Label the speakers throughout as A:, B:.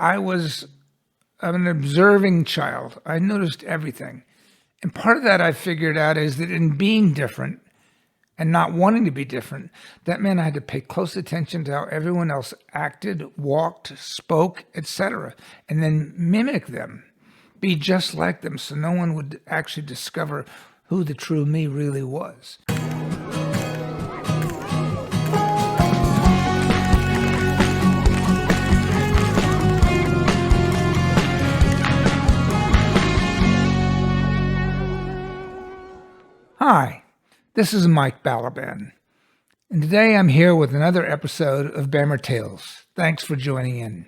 A: I was an observing child. I noticed everything. And part of that I figured out is that in being different and not wanting to be different, that meant I had to pay close attention to how everyone else acted, walked, spoke, etc., and then mimic them, be just like them, so no one would actually discover who the true me really was. Hi, this is Mike Balaban, and today I'm here with another episode of BAMMER Tales. Thanks for joining in.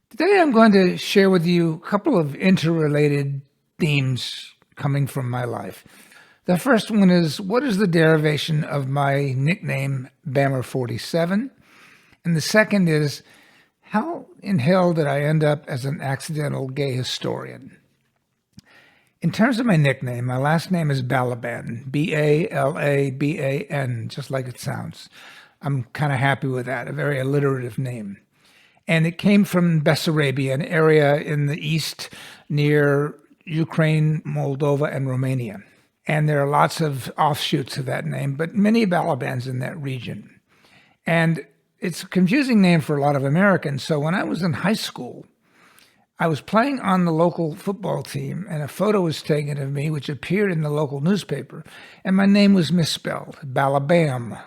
A: Today I'm going to share with you a couple of interrelated themes coming from my life. The first one is, what is the derivation of my nickname BAMMER 47? And the second is, how in hell did I end up as an accidental gay historian? In terms of my nickname, my last name is Balaban, B-A-L-A-B-A-N, just like it sounds. I'm kind of happy with that, a very alliterative name. And it came from Bessarabia, an area in the east near Ukraine, Moldova, and Romania. And there are lots of offshoots of that name, but many Balabans in that region. And it's a confusing name for a lot of Americans. So when I was in high school, I was playing on the local football team, and a photo was taken of me, which appeared in the local newspaper, and my name was misspelled, Balabam.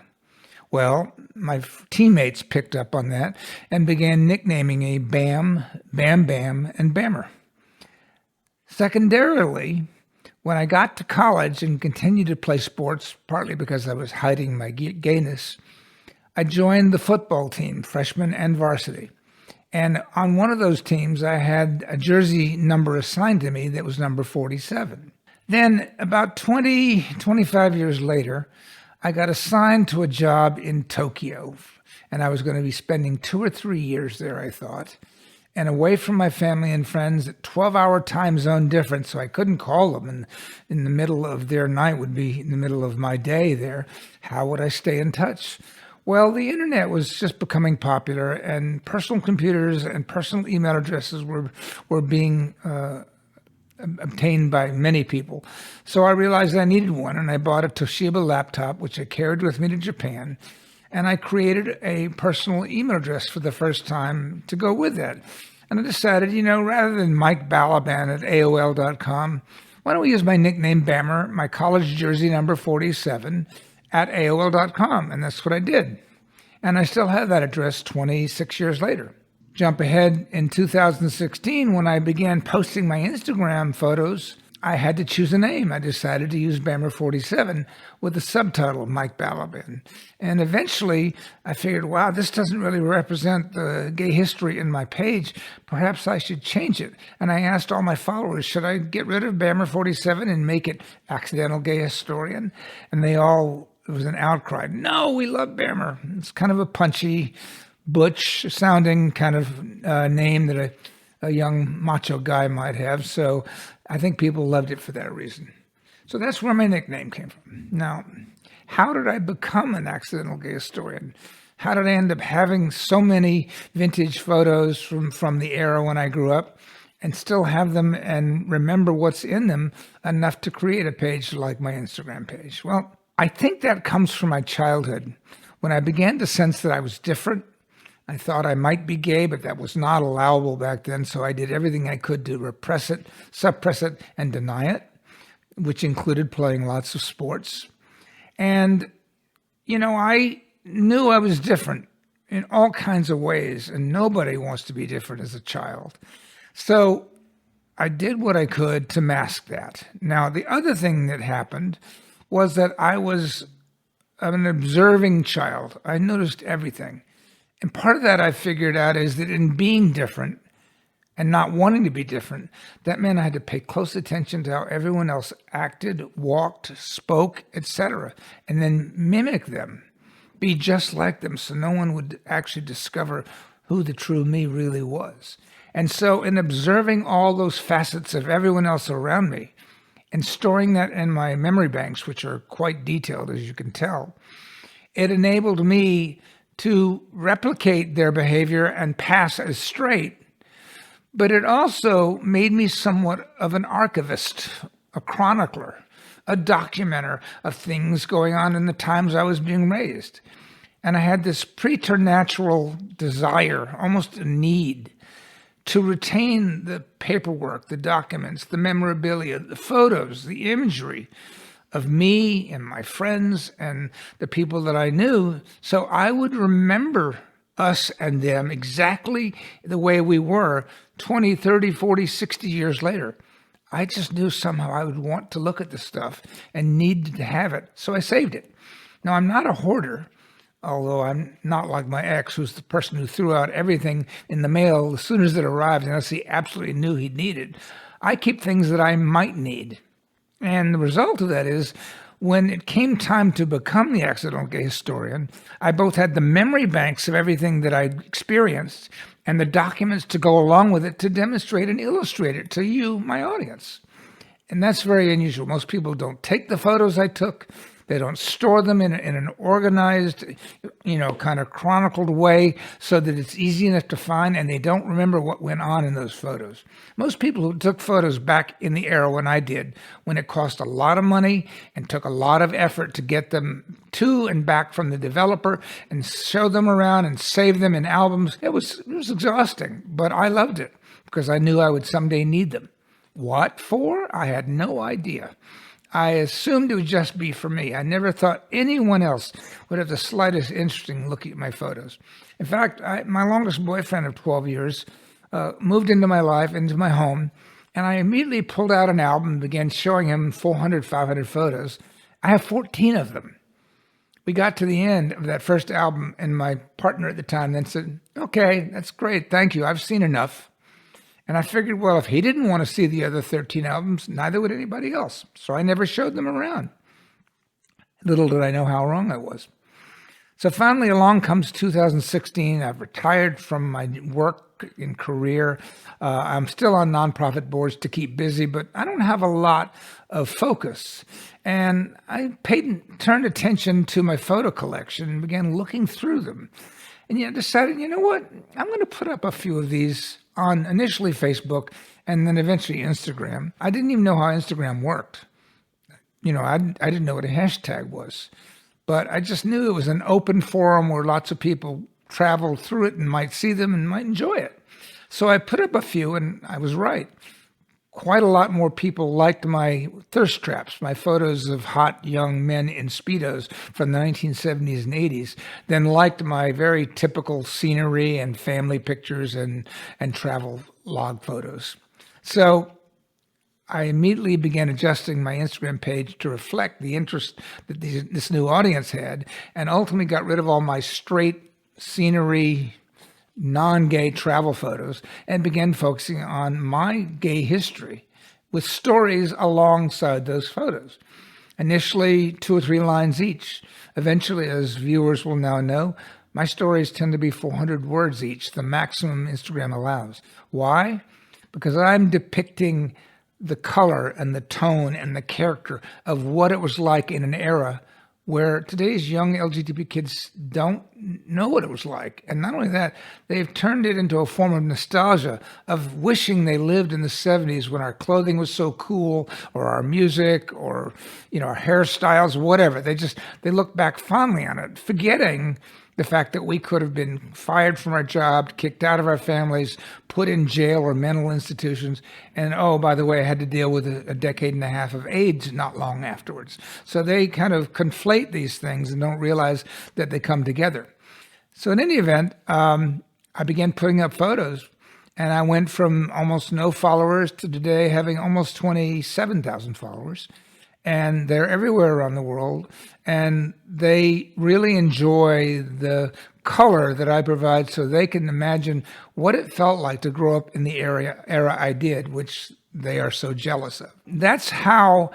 A: Well, my teammates picked up on that and began nicknaming me Bam, Bam Bam, and Bammer. Secondarily, when I got to college and continued to play sports, partly because I was hiding my gayness, I joined the football team, freshman and varsity. And on one of those teams, I had a jersey number assigned to me that was number 47. Then about 25 years later, I got assigned to a job in Tokyo. And I was going to be spending 2 or 3 years there, I thought, and away from my family and friends, at 12-hour time zone difference, so I couldn't call them. And in the middle of their night would be in the middle of my day there. How would I stay in touch? Well, the internet was just becoming popular, and personal computers and personal email addresses were being obtained by many people. So I realized I needed one, and I bought a Toshiba laptop, which I carried with me to Japan, and I created a personal email address for the first time to go with that. And I decided, rather than Mike Balaban at AOL.com, why don't we use my nickname Bammer, my college jersey number 47, at AOL.com, and that's what I did. And I still have that address 26 years later. Jump ahead in 2016, when I began posting my Instagram photos, I had to choose a name. I decided to use Bammer 47 with the subtitle Mike Balaban. And eventually I figured, wow, this doesn't really represent the gay history in my page. Perhaps I should change it. And I asked all my followers, should I get rid of Bammer 47 and make it Accidental Gay Historian? And it was an outcry. No, we love Bammer. It's kind of a punchy, butch sounding kind of name that a young macho guy might have. So I think people loved it for that reason. So that's where my nickname came from. Now, how did I become an accidental gay historian? How did I end up having so many vintage photos from the era when I grew up and still have them and remember what's in them enough to create a page like my Instagram page? Well, I think that comes from my childhood. When I began to sense that I was different, I thought I might be gay, but that was not allowable back then. So I did everything I could to repress it, suppress it, and deny it, which included playing lots of sports. And, I knew I was different in all kinds of ways, and nobody wants to be different as a child. So I did what I could to mask that. Now, the other thing that happened was that I was an observing child. I noticed everything. And part of that I figured out is that in being different and not wanting to be different, that meant I had to pay close attention to how everyone else acted, walked, spoke, etc., and then mimic them, be just like them, so no one would actually discover who the true me really was. And so in observing all those facets of everyone else around me, and storing that in my memory banks, which are quite detailed, as you can tell, it enabled me to replicate their behavior and pass as straight But it also made me somewhat of an archivist, a chronicler, a documenter of things going on in the times I was being raised. And I had this preternatural desire, almost a need, to retain the paperwork, the documents, the memorabilia, the photos, the imagery of me and my friends and the people that I knew, so I would remember us and them exactly the way we were 20, 30, 40, 60 years later. I just knew somehow I would want to look at this stuff and needed to have it, so I saved it. Now, I'm not a hoarder, although I'm not like my ex, who's the person who threw out everything in the mail as soon as it arrived, unless he absolutely knew he'd need it. I keep things that I might need. And the result of that is, when it came time to become the accidental gay historian, I both had the memory banks of everything that I'd experienced and the documents to go along with it to demonstrate and illustrate it to you, my audience. And that's very unusual. Most people don't take the photos I took. They don't store them in an organized, kind of chronicled way so that it's easy enough to find, and they don't remember what went on in those photos. Most people who took photos back in the era when I did, when it cost a lot of money and took a lot of effort to get them to and back from the developer and show them around and save them in albums, it was exhausting, but I loved it because I knew I would someday need them. What for? I had no idea. I assumed it would just be for me. I never thought anyone else would have the slightest interest in looking at my photos. In fact, my longest boyfriend of 12 years moved into my life, into my home, and I immediately pulled out an album and began showing him 400, 500 photos. I have 14 of them. We got to the end of that first album, and my partner at the time then said, "Okay, that's great. Thank you. I've seen enough." And I figured, well, if he didn't want to see the other 13 albums, neither would anybody else. So I never showed them around. Little did I know how wrong I was. So finally along comes 2016. I've retired from my work and career. I'm still on nonprofit boards to keep busy, but I don't have a lot of focus. And I turned attention to my photo collection and began looking through them. And decided, you know what? I'm going to put up a few of these on initially Facebook and then eventually Instagram. I didn't even know how Instagram worked. I didn't know what a hashtag was, but I just knew it was an open forum where lots of people traveled through it and might see them and might enjoy it. So I put up a few, and I was right. Quite a lot more people liked my thirst traps, my photos of hot young men in Speedos from the 1970s and 80s, than liked my very typical scenery and family pictures and travel log photos. So I immediately began adjusting my Instagram page to reflect the interest that this new audience had, and ultimately got rid of all my straight scenery, non-gay travel photos and began focusing on my gay history with stories alongside those photos. Initially, 2 or 3 lines each. Eventually, as viewers will now know, my stories tend to be 400 words each, the maximum Instagram allows. Why? Because I'm depicting the color and the tone and the character of what it was like in an era where today's young LGBT kids don't know what it was like. And not only that, they've turned it into a form of nostalgia, of wishing they lived in the 70s when our clothing was so cool, or our music, or our hairstyles, whatever. They look back fondly on it, forgetting the fact that we could have been fired from our job, kicked out of our families, put in jail or mental institutions, and oh, by the way, I had to deal with a decade and a half of AIDS not long afterwards. So they kind of conflate these things and don't realize that they come together. So in any event, I began putting up photos, and I went from almost no followers to today having almost 27,000 followers. And they're everywhere around the world, and they really enjoy the color that I provide so they can imagine what it felt like to grow up in the era I did, which they are so jealous of. That's how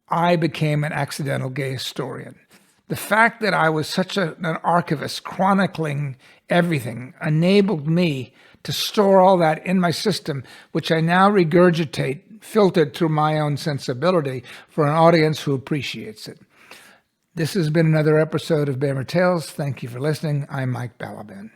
A: I became an accidental gay historian. The fact that I was such an archivist chronicling everything enabled me to store all that in my system, which I now regurgitate, filtered through my own sensibility for an audience who appreciates it. This has been another episode of BAMMER Tales. Thank you for listening. I'm Mike Balaban.